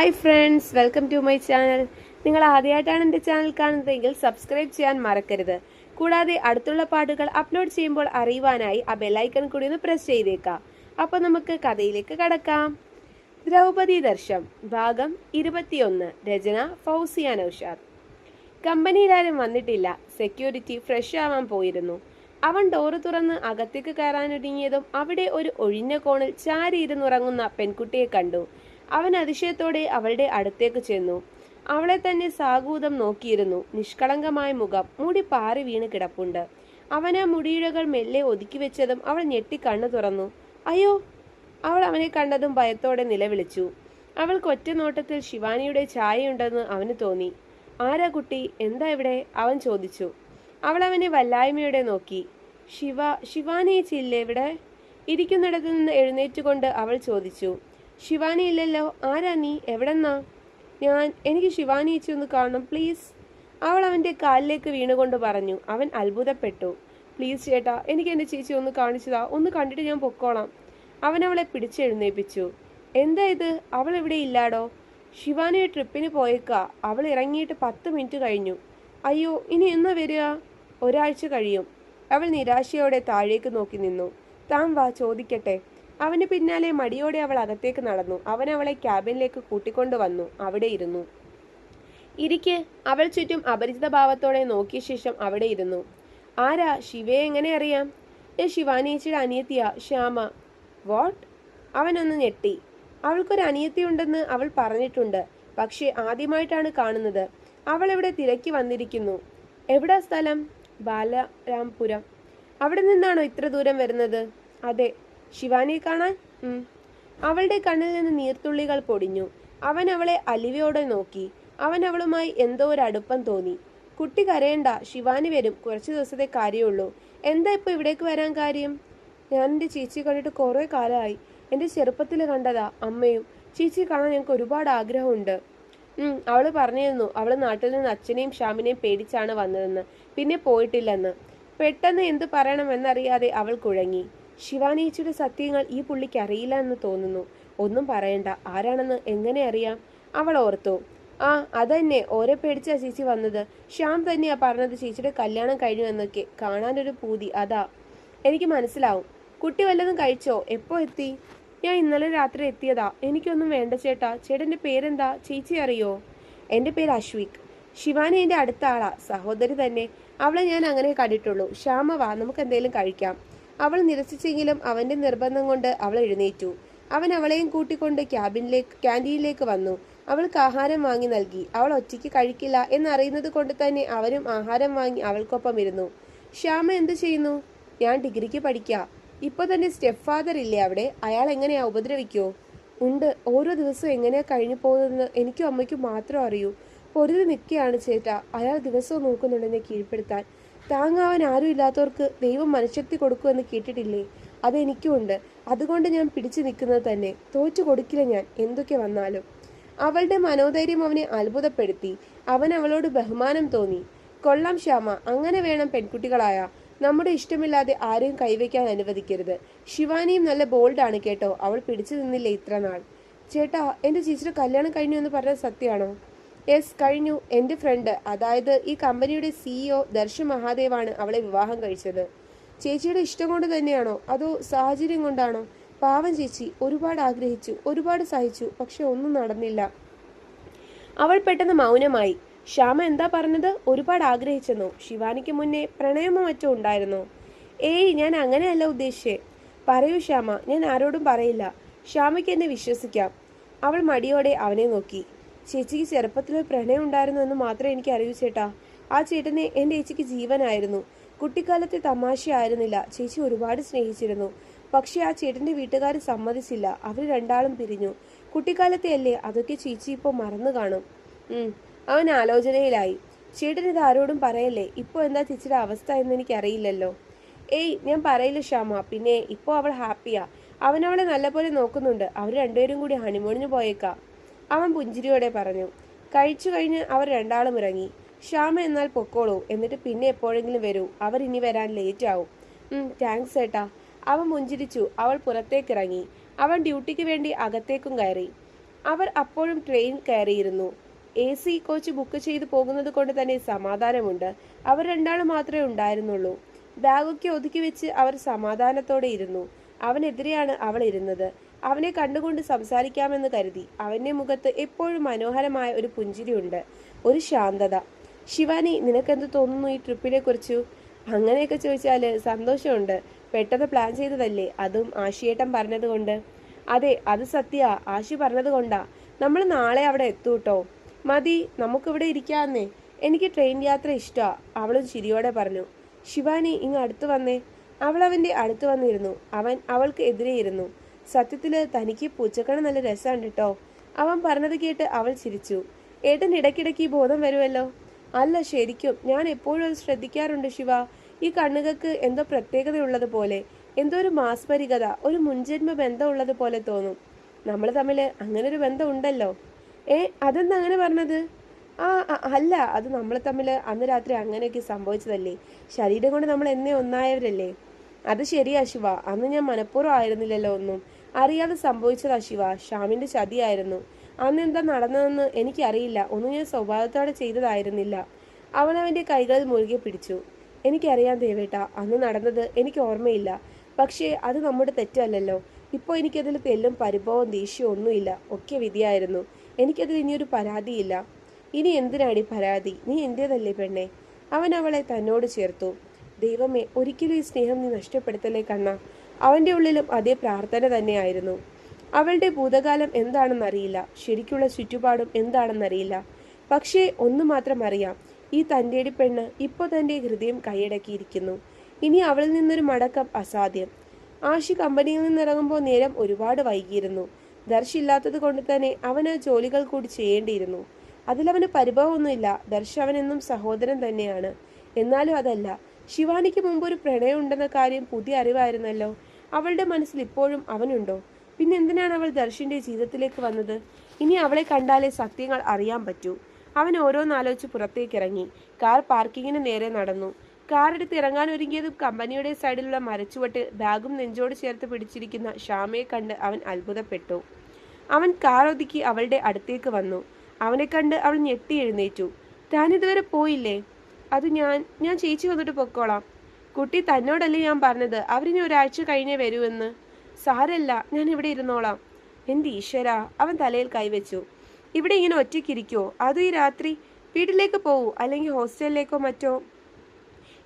Hi friends, welcome to my channel. നിങ്ങൾ ആദ്യമായിട്ടാണ് എൻ്റെ ചാനൽ കാണുന്നതെങ്കിൽ സബ്സ്ക്രൈബ് ചെയ്യാൻ മറക്കരുത്. കൂടാതെ അടുത്തുള്ള പാട്ടുകൾ അപ്ലോഡ് ചെയ്യുമ്പോൾ അറിയുവാനായി ആ ബെല്ലൈക്കൺ കൂടി ഒന്ന് പ്രസ് ചെയ്തേക്കാം. അപ്പോൾ നമുക്ക് കഥയിലേക്ക് കടക്കാം. ദ്രൗപദി ദർശം ഭാഗം 21. രചന ഫൗസിയ നൗഷാദ്. കമ്പനിയിലാരും വന്നിട്ടില്ല. സെക്യൂരിറ്റി ഫ്രഷ് ആവാൻ പോയിരുന്നു. അവൻ ഡോറ് തുറന്ന് അകത്തേക്ക് കയറാനൊരുങ്ങിയതും അവിടെ ഒരു ഒഴിഞ്ഞ കോണിൽ ചാരിയിരുന്നുറങ്ങുന്ന പെൺകുട്ടിയെ കണ്ടു. അവൻ അതിശയത്തോടെ അവളുടെ അടുത്തേക്ക് ചെന്നു. അവളെ തന്നെ സാഗൂതം നോക്കിയിരുന്നു. നിഷ്കളങ്കമായ മുഖം, മുടി പാറി വീണ് കിടപ്പുണ്ട്. അവൻ ആ മുടിയിഴകൾ മെല്ലെ ഒതുക്കി വെച്ചതും അവൾ ഞെട്ടി കണ്ണു തുറന്നു. അയ്യോ! അവൾ അവനെ കണ്ടതും ഭയത്തോടെ നിലവിളിച്ചു. അവൾക്ക് ഒറ്റ നോട്ടത്തിൽ ശിവാനിയുടെ ഛായയുണ്ടെന്ന് അവന് തോന്നി. ആരാ കുട്ടി? എന്താ ഇവിടെ? അവൻ ചോദിച്ചു. അവൾ അവനെ വല്ലായ്മയോടെ നോക്കി. ശിവാനി ചില്ലേ ഇവിടെ? ഇരിക്കുന്നിടത്തു നിന്ന് എഴുന്നേറ്റുകൊണ്ട് അവൾ ചോദിച്ചു. ശിവാനി ഇല്ലല്ലോ. ആരാ നീ? എവിടെന്നാ? എനിക്ക് ശിവാനി ചേച്ചി ഒന്ന് കാണണം പ്ലീസ്. അവൾ അവൻ്റെ കാലിലേക്ക് വീണുകൊണ്ട് പറഞ്ഞു. അവൻ അത്ഭുതപ്പെട്ടു. പ്ലീസ് ചേട്ടാ, എനിക്ക് എൻ്റെ ചേച്ചി ഒന്ന് കാണിച്ചതാ. ഒന്ന് കണ്ടിട്ട് ഞാൻ പൊക്കോളാം. അവൻ അവളെ പിടിച്ചെഴുന്നേൽപ്പിച്ചു. എന്താ ഇത്? അവൾ ഇവിടെ ഇല്ലാടോ. ശിവാനി ട്രിപ്പിന് പോയേക്കാ. അവൾ ഇറങ്ങിയിട്ട് 10 മിനിറ്റ് കഴിഞ്ഞു. അയ്യോ, ഇനി എന്നാ വരിക? ഒരാഴ്ച കഴിയും. അവൾ നിരാശയോടെ താഴേക്ക് നോക്കി നിന്നു. താൻ വാ, ചോദിക്കട്ടെ. അവന് പിന്നാലെ മടിയോടെ അവൾ അകത്തേക്ക് നടന്നു. അവൻ അവളെ ക്യാബിനിലേക്ക് കൂട്ടിക്കൊണ്ടു വന്നു. അവിടെ ഇരുന്നു. ഇരിക്ക്. അവൾ ചുറ്റും അപരിചിത ഭാവത്തോടെ നോക്കിയ ശേഷം അവിടെ ഇരുന്നു. ആരാ? ശിവയെ എങ്ങനെ അറിയാം? ഞാൻ ശിവാനിയച്ചിയുടെ അനിയത്തിയാ, ശ്യാമ. വാട്ട്? അവനൊന്ന് ഞെട്ടി. അവൾക്കൊരു അനിയത്തിയുണ്ടെന്ന് അവൾ പറഞ്ഞിട്ടുണ്ട്, പക്ഷേ ആദ്യമായിട്ടാണ് കാണുന്നത്. അവൾ ഇവിടെ തിരക്കി വന്നിരിക്കുന്നു. എവിടാ സ്ഥലം? ബാലരാംപുരം. അവിടെ നിന്നാണോ ഇത്ര ദൂരം വരുന്നത്? അതെ. ശിവാനിയെ കാണാൻ? അവളുടെ കണ്ണിൽ നിന്ന് നീർത്തുള്ളികൾ പൊടിഞ്ഞു. അവൻ അവളെ അലിവയോടെ നോക്കി. അവൻ അവളുമായി എന്തോ ഒരു അടുപ്പം തോന്നി. കുട്ടി കരയണ്ട, ശിവാനി വരും. കുറച്ചു ദിവസത്തെ കാര്യമുള്ളൂ. എന്താ ഇപ്പൊ ഇവിടേക്ക് വരാൻ കാര്യം? ഞാൻ എൻ്റെ ചേച്ചി കണ്ടിട്ട് കുറെ കാലമായി. എൻ്റെ ചെറുപ്പത്തിൽ കണ്ടതാ. അമ്മയും ചേച്ചി കാണാൻ ഞങ്ങൾക്ക് ഒരുപാട് ആഗ്രഹമുണ്ട്. അവള് പറഞ്ഞിരുന്നു അവള് നാട്ടിൽ നിന്ന് അച്ഛനെയും ഷ്യാമിനെയും പേടിച്ചാണ് വന്നതെന്ന്, പിന്നെ പോയിട്ടില്ലെന്ന്. പെട്ടെന്ന് എന്തു പറയണമെന്നറിയാതെ അവൾ കുഴങ്ങി. ശിവാനിയച്ചിയുടെ സത്യങ്ങൾ ഈ പുള്ളിക്ക് അറിയില്ല എന്ന് തോന്നുന്നു. ഒന്നും പറയണ്ട. ആരാണെന്ന് എങ്ങനെ അറിയാം? അവൾ ഓർത്തു. ആ, അതന്നെ. ഓരെ പേടിച്ചാ ചേച്ചി വന്നത്. ശ്യാം തന്നെയാ പറഞ്ഞത് ചേച്ചിയുടെ കല്യാണം കഴിഞ്ഞു എന്നൊക്കെ. കാണാനൊരു പൂതി, അതാ. എനിക്ക് മനസ്സിലാവും. കുട്ടി വല്ലതും കഴിച്ചോ? എപ്പോ എത്തി? ഞാൻ ഇന്നലെ രാത്രി എത്തിയതാ. എനിക്കൊന്നും വേണ്ട ചേട്ടാ. ചേട്ടൻ്റെ പേരെന്താ? ചേച്ചി അറിയോ? എൻ്റെ പേര് അശ്വിക്. ശിവാനി എൻ്റെ അടുത്ത ആളാ, സഹോദരി തന്നെ. അവളെ ഞാൻ അങ്ങനെ കണ്ടിട്ടുള്ളൂ. ശ്യാമ വാ, നമുക്ക് എന്തെങ്കിലും കഴിക്കാം. അവൾ നിരസിച്ചെങ്കിലും അവന്റെ നിർബന്ധം കൊണ്ട് അവൾ എഴുന്നേറ്റു. അവൻ അവളെയും കൂട്ടിക്കൊണ്ട് ക്യാൻറ്റീനിലേക്ക് വന്നു. അവൾക്ക് ആഹാരം വാങ്ങി നൽകി. അവൾ ഒറ്റയ്ക്ക് കഴിക്കില്ല എന്നറിയുന്നത് കൊണ്ട് തന്നെ അവനും ആഹാരം വാങ്ങി അവൾക്കൊപ്പം ഇരുന്നു. ശ്യാമ എന്ത് ചെയ്യുന്നു? ഞാൻ ഡിഗ്രിക്ക് പഠിക്കാം. ഇപ്പൊ തന്നെ സ്റ്റെപ്പ് ഫാദർ ഇല്ലേ അവിടെ? അയാൾ എങ്ങനെയാ? ഉപദ്രവിക്കോ? ഉണ്ട്. ഓരോ ദിവസവും എങ്ങനെയാ കഴിഞ്ഞു പോകുന്നതെന്ന് എനിക്കും അമ്മയ്ക്കും മാത്രം അറിയൂ. പൊരുതി നിൽക്കുകയാണ് ചേട്ടാ. അയാൾ ദിവസവും നോക്കുന്നുണ്ട് എന്നെ കീഴ്പ്പെടുത്താൻ. താങ്ങാവാൻ ആരും ഇല്ലാത്തവർക്ക് ദൈവം മനഃശക്തി കൊടുക്കുമെന്ന് കേട്ടിട്ടില്ലേ? അതെനിക്കുമുണ്ട്. അതുകൊണ്ട് ഞാൻ പിടിച്ചു നിൽക്കുന്നത് തന്നെ. തോറ്റു കൊടുക്കില്ല ഞാൻ, എന്തൊക്കെ വന്നാലും. അവളുടെ മനോധൈര്യം അവനെ അത്ഭുതപ്പെടുത്തി. അവൻ അവളോട് ബഹുമാനം തോന്നി. കൊള്ളാം ശ്യാമ, അങ്ങനെ വേണം പെൺകുട്ടികളായ. നമ്മുടെ ഇഷ്ടമില്ലാതെ ആരെയും കൈവയ്ക്കാൻ അനുവദിക്കരുത്. ശിവാനിയും നല്ല ബോൾഡാണ് കേട്ടോ. അവൾ പിടിച്ചു നിന്നില്ലേ ഇത്ര നാൾ. ചേട്ടാ, എൻ്റെ ചേച്ചിയുടെ കല്യാണം കഴിഞ്ഞു എന്ന് പറഞ്ഞത് സത്യമാണോ? യെസ്, കഴിഞ്ഞു. എൻ്റെ ഫ്രണ്ട്, അതായത് ഈ കമ്പനിയുടെ CEO ദർശൻ മഹാദേവാണ് അവളെ വിവാഹം കഴിച്ചത്. ചേച്ചിയുടെ ഇഷ്ടം കൊണ്ട് തന്നെയാണോ അതോ സാഹചര്യം കൊണ്ടാണോ? പാവം ചേച്ചി ഒരുപാട് ആഗ്രഹിച്ചു, ഒരുപാട് സഹിച്ചു, പക്ഷെ ഒന്നും നടന്നില്ല. അവൾ പെട്ടെന്ന് മൗനമായി. ശ്യാമ എന്താ പറഞ്ഞത്? ഒരുപാട് ആഗ്രഹിച്ചെന്നോ? ശിവാനിക്ക് മുന്നേ പ്രണയമോ മറ്റോ ഉണ്ടായിരുന്നോ? ഏയ്, ഞാൻ അങ്ങനെയല്ല ഉദ്ദേശിച്ചേ. പറയൂ ശ്യാമ, ഞാൻ ആരോടും പറയില്ല. ശ്യാമയ്ക്ക് എന്നെ വിശ്വസിക്കാം. അവൾ മടിയോടെ അവനെ നോക്കി. ചേച്ചിക്ക് ചെറുപ്പത്തിലൊരു പ്രണയം ഉണ്ടായിരുന്നു എന്ന് മാത്രമേ എനിക്ക് അറിയൂ ചേട്ടാ. ആ ചേട്ടനെ എൻ്റെ ചേച്ചിക്ക് ജീവനായിരുന്നു. കുട്ടിക്കാലത്തെ തമാശയായിരുന്നില്ല. ചേച്ചി ഒരുപാട് സ്നേഹിച്ചിരുന്നു. പക്ഷെ ആ ചേട്ടൻ്റെ വീട്ടുകാർ സമ്മതിച്ചില്ല. അവർ രണ്ടാളും പിരിഞ്ഞു. കുട്ടിക്കാലത്തെ അല്ലേ, അതൊക്കെ ചേച്ചി ഇപ്പോൾ മറന്നു കാണും. അവൻ ആലോചനയിലായി. ചേട്ടൻ ഇത് ആരോടും പറയല്ലേ. ഇപ്പോൾ എന്താ ചേച്ചിയുടെ അവസ്ഥ എന്ന് എനിക്കറിയില്ലല്ലോ. ഏയ്, ഞാൻ പറയില്ല ശ്യാമ. പിന്നെ ഇപ്പോൾ അവൾ ഹാപ്പിയാ. അവനവളെ നല്ലപോലെ നോക്കുന്നുണ്ട്. അവർ രണ്ടുപേരും കൂടി ഹണിമൂണിന് പോയേക്കാം. അവൻ പുഞ്ചിരിയോടെ പറഞ്ഞു. കഴിച്ചു കഴിഞ്ഞ് അവർ രണ്ടാളും ഇറങ്ങി. ശ്യാമ എന്നാൽ പൊക്കോളൂ, എന്നിട്ട് പിന്നെ എപ്പോഴെങ്കിലും വരൂ. അവർ ഇനി വരാൻ ലേറ്റ് ആവും. താങ്ക്സ് ഏട്ടാ. അവൻ പുഞ്ചിരിച്ചു. അവൾ പുറത്തേക്കിറങ്ങി. അവൻ ഡ്യൂട്ടിക്ക് വേണ്ടി അകത്തേക്കും കയറി. അവർ അപ്പോഴും ട്രെയിൻ കയറിയിരുന്നു. AC കോച്ച് ബുക്ക് ചെയ്ത് പോകുന്നത് കൊണ്ട് തന്നെ സമാധാനമുണ്ട്. അവർ രണ്ടാളും മാത്രമേ ഉണ്ടായിരുന്നുള്ളൂ. ബാഗൊക്കെ ഒതുക്കി വെച്ച് അവർ സമാധാനത്തോടെ ഇരുന്നു. അവനെതിരെയാണ് അവൾ ഇരുന്നത്. അവനെ കണ്ടുകൊണ്ട് സംസാരിക്കാമെന്ന് കരുതി. അവന്റെ മുഖത്ത് എപ്പോഴും മനോഹരമായ ഒരു പുഞ്ചിരിയുണ്ട്, ഒരു ശാന്തത. ശിവാനി, നിനക്കെന്ത് തോന്നുന്നു ഈ ട്രിപ്പിനെ കുറിച്ചു? അങ്ങനെയൊക്കെ ചോദിച്ചാല് സന്തോഷമുണ്ട്. പെട്ടെന്ന് പ്ലാൻ ചെയ്തതല്ലേ, അതും ആഷിയേട്ടൻ പറഞ്ഞത് കൊണ്ട്. അതെ, അത് സത്യ. ആശി പറഞ്ഞത് കൊണ്ടാ. നമ്മൾ നാളെ അവിടെ എത്തൂട്ടോ. മതി, നമുക്കിവിടെ ഇരിക്കാന്നേ. എനിക്ക് ട്രെയിൻ യാത്ര ഇഷ്ടാ, അവളും ചിരിയോടെ പറഞ്ഞു. ശിവാനി, ഇങ്ങ് അടുത്ത് വന്നേ. അവൾ അവന്റെ അടുത്ത് വന്നിരുന്നു. അവൻ അവൾക്ക് എതിരെ ഇരുന്നു. സത്യത്തില് തനിക്ക് പൂച്ചക്കണ നല്ല രസമുണ്ട് കേട്ടോ. അവൻ പറഞ്ഞത് കേട്ട് അവൾ ചിരിച്ചു. ഏട്ടൻ ഇടയ്ക്കിടയ്ക്ക് ബോധം വരുമല്ലോ. അല്ല, ശരിക്കും ഞാൻ എപ്പോഴും അത് ശ്രദ്ധിക്കാറുണ്ട് ശിവ. ഈ കണ്ണുകൾക്ക് എന്തോ പ്രത്യേകതയുള്ളത് പോലെ, എന്തോ ഒരു മാസ്മരികത, ഒരു മുൻജന്മ ബന്ധം ഉള്ളത് പോലെ തോന്നും. നമ്മൾ തമ്മില് അങ്ങനെ ഒരു ബന്ധം ഉണ്ടല്ലോ. അതെന്താ അങ്ങനെ പറഞ്ഞത്? അല്ല, അത് നമ്മൾ തമ്മിൽ അന്ന് രാത്രി അങ്ങനെയൊക്കെ സംഭവിച്ചതല്ലേ. ശരീരം കൊണ്ട് നമ്മൾ എന്നേ ഒന്നായവരല്ലേ. അത് ശരിയാ ശിവ, അന്ന് ഞാൻ മനഃപൂർവ്വം ആയിരുന്നില്ലല്ലോ. ഒന്നും അറിയാതെ സംഭവിച്ചതാ ശിവ. ഷ്യാമിന്റെ ചതിയായിരുന്നു. അന്ന് എന്താ നടന്നതെന്ന് എനിക്കറിയില്ല. ഒന്നും ഞാൻ സ്വഭാവത്തോടെ ചെയ്തതായിരുന്നില്ല. അവൻ അവന്റെ കൈകളിൽ മുറുകെ പിടിച്ചു. എനിക്കറിയാം ദേവേട്ട, അന്ന് നടന്നത് എനിക്ക് ഓർമ്മയില്ല. പക്ഷേ അത് നമ്മുടെ തെറ്റല്ലല്ലോ. ഇപ്പോൾ എനിക്കതിൽ തെല്ലും പരിഭവവും ദേഷ്യവും ഒന്നുമില്ല. ഒക്കെ വിധിയായിരുന്നു. എനിക്കതിൽ ഇനിയൊരു പരാതിയില്ല. ഇനി എന്തിനാടി പരാതി? നീ എന്റേതല്ലേ പെണ്ണെ. അവൻ അവളെ തന്നോട് ചേർത്തു. ദൈവമേ, ഒരിക്കലും ഈ സ്നേഹം നീ നഷ്ടപ്പെടുത്തലേ കണ്ണ. അവന്റെ ഉള്ളിലും അതേ പ്രാർത്ഥന തന്നെയായിരുന്നു. അവളുടെ ഭൂതകാലം എന്താണെന്നറിയില്ല, ശരിക്കുള്ള ചുറ്റുപാടും എന്താണെന്നറിയില്ല. പക്ഷേ ഒന്നു മാത്രം അറിയാം, ഈ തന്റേടി പെണ്ണ് ഇപ്പോൾ തന്റെ ഹൃദയം കൈയടക്കിയിരിക്കുന്നു. ഇനി അവളിൽ നിന്നൊരു മടക്കം അസാധ്യം. ആഷി കമ്പനിയിൽ നിന്നിറങ്ങുമ്പോൾ നേരം ഒരുപാട് വൈകിയിരുന്നു. ദർശില്ലാത്തത് കൊണ്ട് തന്നെ അവൻ ആ ജോലികൾ കൂടി ചെയ്യേണ്ടിയിരുന്നു. അതിലവന് പരിഭവമൊന്നുമില്ല. ദർശ് അവനെന്നും സഹോദരൻ തന്നെയാണ്. എന്നാലും അതല്ല, ശിവാനിക്ക് മുമ്പ് ഒരു പ്രണയം ഉണ്ടെന്ന കാര്യം പുതിയ അറിവായിരുന്നല്ലോ. അവളുടെ മനസ്സിൽ ഇപ്പോഴും അവനുണ്ടോ? പിന്നെ എന്തിനാണ് അവൾ ദർശിന്റെ ജീവിതത്തിലേക്ക് വന്നത്? ഇനി അവളെ കണ്ടാലേ സത്യങ്ങൾ അറിയാൻ പറ്റൂ. അവൻ ഓരോന്നാലോചിച്ച് പുറത്തേക്കിറങ്ങി. കാർ പാർക്കിങ്ങിന് നേരെ നടന്നു. കാറെടുത്ത് ഇറങ്ങാൻ ഒരുങ്ങിയതും കമ്പനിയുടെ സൈഡിലുള്ള മരച്ചുവട്ടിൽ ബാഗും നെഞ്ചോട് ചേർത്ത് പിടിച്ചിരിക്കുന്ന ഷ്യാമയെ കണ്ട് അവൻ അത്ഭുതപ്പെട്ടു. അവൻ കാർ ഒതുക്കി അവളുടെ അടുത്തേക്ക് വന്നു. അവനെ കണ്ട് അവൾ ഞെട്ടി എഴുന്നേറ്റു. താൻ ഇതുവരെ പോയില്ലേ? അത് ഞാൻ ചേച്ചി വന്നിട്ട് പൊക്കോളാം. കുട്ടി, തന്നോടല്ലേ ഞാൻ പറഞ്ഞത് അവരിനി ഒരാഴ്ച കഴിഞ്ഞേ വരുമെന്ന്. സാരല്ല, ഞാൻ ഇവിടെ ഇരുന്നോളാം. എൻ്റെ ഈശ്വര, അവൻ തലയിൽ കൈവച്ചു. ഇവിടെ ഇങ്ങനെ ഒറ്റയ്ക്കിരിക്കുവോ? അതും ഈ രാത്രി? വീട്ടിലേക്ക് പോവൂ, അല്ലെങ്കിൽ ഹോസ്റ്റലിലേക്കോ മറ്റോ.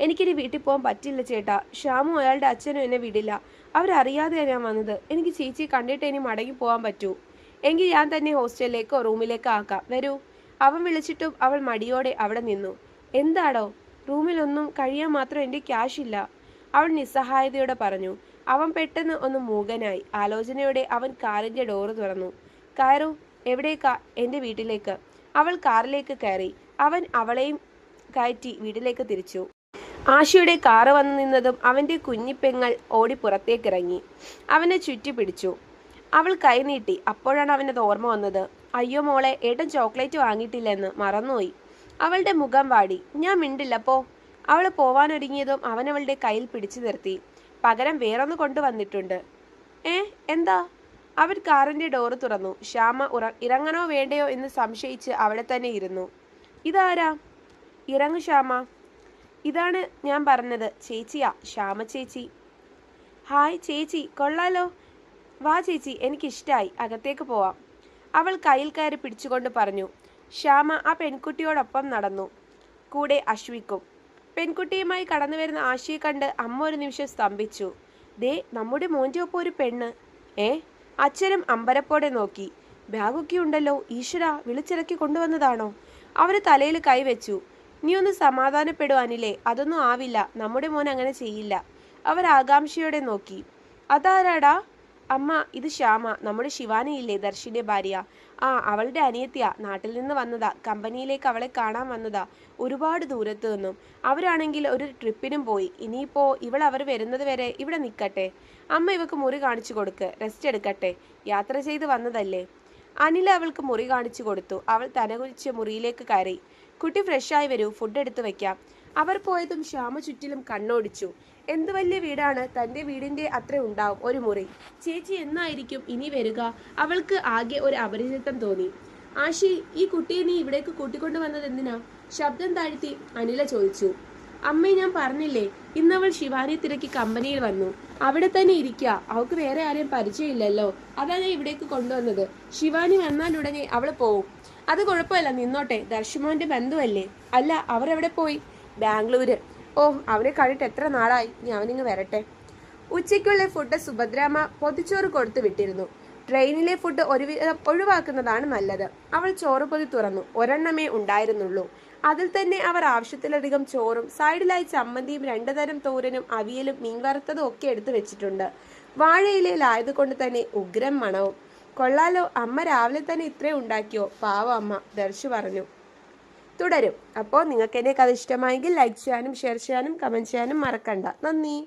എനിക്കിനി വീട്ടിൽ പോകാൻ പറ്റില്ല ചേട്ടാ. ഷ്യാമും അയാളുടെ അച്ഛനും എന്നെ വിടില്ല. അവരറിയാതെയാണ് ഞാൻ വന്നത്. എനിക്ക് ചേച്ചിയെ കണ്ടിട്ട് ഇനി മടങ്ങി പോകാൻ പറ്റൂ. എങ്കിൽ ഞാൻ തന്നെ ഹോസ്റ്റലിലേക്കോ റൂമിലേക്കോ ആക്കാം. വരൂ. അവൻ വിളിച്ചിട്ടും അവൾ മടിയോടെ അവിടെ നിന്നു. എന്താടോ? റൂമിലൊന്നും കഴിയാൻ മാത്രം എൻ്റെ ക്യാഷ് ഇല്ല, അവൾ നിസ്സഹായതയോടെ പറഞ്ഞു. അവൻ പെട്ടെന്ന് ഒന്ന് മൂകനായി. ആലോചനയോടെ അവൻ കാറിന്റെ ഡോറ് തുറന്നു. കയറൂ. എവിടേക്കാ? എൻ്റെ വീട്ടിലേക്ക്. അവൾ കാറിലേക്ക് കയറി. അവൻ അവളെയും കയറ്റി വീട്ടിലേക്ക് തിരിച്ചു. ആഷിയുടെ കാറ് വന്നു നിന്നതും അവന്റെ കുഞ്ഞിപ്പെങ്ങൾ ഓടി പുറത്തേക്കിറങ്ങി. അവനെ ചുറ്റി പിടിച്ചു. അവൾ കൈനീട്ടി. അപ്പോഴാണ് അവനത് ഓർമ്മ വന്നത്. അയ്യോ മോളെ, ഏട്ടൻ ചോക്ലേറ്റ് വാങ്ങിയിട്ടില്ലെന്ന് മറന്നുപോയി. അവളുടെ മുഖം വാടി. ഞാൻ മിണ്ടില്ല, പോ. അവൾ പോവാനൊരുങ്ങിയതും അവൻ അവളുടെ കയ്യിൽ പിടിച്ചു നിർത്തി. പകരം വേറൊന്ന് കൊണ്ടുവന്നിട്ടുണ്ട്. എന്താ? അവൻ കാറിന്റെ ഡോറ് തുറന്നു. ശ്യാമ ഇറങ്ങണോ വേണ്ടയോ എന്ന് സംശയിച്ച് അവിടെ തന്നെ ഇരുന്നു. ഇതാരാ? ഇറങ്ങു ശ്യാമ. ഇതാണ് ഞാൻ പറഞ്ഞത്, ചേച്ചിയാ, ശ്യാമ ചേച്ചി. ഹായ് ചേച്ചി, കൊള്ളാലോ. വാ ചേച്ചി, എനിക്കിഷ്ടായി, അകത്തേക്ക് പോവാം. അവൾ കയ്യിൽ കയറി പിടിച്ചുകൊണ്ട് പറഞ്ഞു. ശ്യാമ ആ പെൺകുട്ടിയോടൊപ്പം നടന്നു. കൂടെ അശ്വിക്കും. പെൺകുട്ടിയുമായി കടന്നു വരുന്ന ആശയെ കണ്ട് അമ്മ ഒരു നിമിഷം സ്തംഭിച്ചു. ദേ, നമ്മുടെ മോൻ്റെ ഒപ്പം ഒരു പെണ്ണ്. അച്ഛനും അമ്പരപ്പോടെ നോക്കി. ബാഗൊക്കെ ഉണ്ടല്ലോ. ഈശ്വര, വിളിച്ചിറക്കി കൊണ്ടുവന്നതാണോ? അവന് തലയിൽ കൈവച്ചു. നീ ഒന്ന് സമാധാനപ്പെടുവാനില്ലേ? അതൊന്നും ആവില്ല, നമ്മുടെ മോൻ അങ്ങനെ ചെയ്യില്ല. അവർ ആകാംക്ഷയോടെ നോക്കി. അതാരാടാ? അമ്മ, ഇത് ശ്യാമ, നമ്മുടെ ശിവാനിയില്ലേ, ദർശിന്റെ ഭാര്യ. അവളുടെ അനിയത്തിയാ. നാട്ടിൽ നിന്ന് വന്നതാ. കമ്പനിയിലേക്ക് അവളെ കാണാൻ വന്നതാ, ഒരുപാട് ദൂരത്തു നിന്നും. അവരാണെങ്കിൽ ഒരു ട്രിപ്പിനും പോയി. ഇനിയിപ്പോ ഇവൾ അവർ വരുന്നത് വരെ ഇവിടെ നിൽക്കട്ടെ. അമ്മ ഇവക്ക് മുറി കാണിച്ചു കൊടുക്ക്, റെസ്റ്റ് എടുക്കട്ടെ. യാത്ര ചെയ്ത് വന്നതല്ലേ. അനില അവൾക്ക് മുറി കാണിച്ചു കൊടുത്തു. അവൾ തലകുലിച്ച് മുറിയിലേക്ക് കയറി. കുട്ടി ഫ്രഷായി വരൂ, ഫുഡ് എടുത്തു വെക്കാം. അവർ പോയതും ശ്യാമ ചുറ്റിലും കണ്ണോടിച്ചു. എന്ത് വലിയ വീടാണ്, തന്റെ വീടിന്റെ അത്ര ഉണ്ടാവും ഒരു മുറി. ചേച്ചി എന്നായിരിക്കും ഇനി വരിക? അവൾക്ക് ആകെ ഒരു അപരിചിതത്വം തോന്നി. ആഷി, ഈ കുട്ടിയെ നീ ഇവിടേക്ക് കൂട്ടിക്കൊണ്ടു വന്നത് എന്തിനാ? ശബ്ദം താഴ്ത്തി അനില ചോദിച്ചു. അമ്മേ, ഞാൻ പറഞ്ഞില്ലേ, ഇന്നവൾ ശിവാനി തിരക്കി കമ്പനിയിൽ വന്നു. അവിടെ തന്നെ ഇരിക്കുക, അവൾക്ക് വേറെ ആരെയും പരിചയമില്ലല്ലോ. അതാ ഞാൻ ഇവിടേക്ക് കൊണ്ടുവന്നത്. ശിവാനി വന്നാലുടനെ അവൾ പോവും. അത് കുഴപ്പമില്ല, നിന്നോട്ടെ, ദർശുമോന്റെ ബന്ധുവല്ലേ. അല്ല, അവർ എവിടെ പോയി? ബാംഗ്ലൂര്. ഓ, അവനെ കണ്ടിട്ട് എത്ര നാളായി. ഇനി അവനിങ്ങ് വരട്ടെ. ഉച്ചയ്ക്കുള്ള ഫുഡ് സുഭദ്രാമ്മ പൊതിച്ചോറ് കൊടുത്തു വിട്ടിരുന്നു. ട്രെയിനിലെ ഫുഡ് ഒരുവിധം ഒഴിവാക്കുന്നതാണ് നല്ലത്. അവൾ ചോറ് പൊതി തുറന്നു. ഒരെണ്ണമേ ഉണ്ടായിരുന്നുള്ളൂ. അതിൽ തന്നെ അവർ ആവശ്യത്തിലധികം ചോറും സൈഡിലായി ചമ്മന്തിയും 2 തരം തോരനും അവിയലും മീൻ വറുത്തതും ഒക്കെ എടുത്തു വെച്ചിട്ടുണ്ട്. വാഴയിലയിലായതുകൊണ്ട് തന്നെ ഉഗ്രം മണവും. കൊള്ളാലോ, അമ്മ രാവിലെ തന്നെ ഇത്രയും ഉണ്ടാക്കിയോ? പാവ അമ്മ, ദർശു പറഞ്ഞു. തുടരും. അപ്പോൾ നിങ്ങൾക്ക് എൻ്റെ കഥ ഇഷ്ടമായെങ്കിൽ ലൈക്ക് ചെയ്യാനും ഷെയർ ചെയ്യാനും കമൻറ്റ് ചെയ്യാനും മറക്കണ്ട. നന്ദി.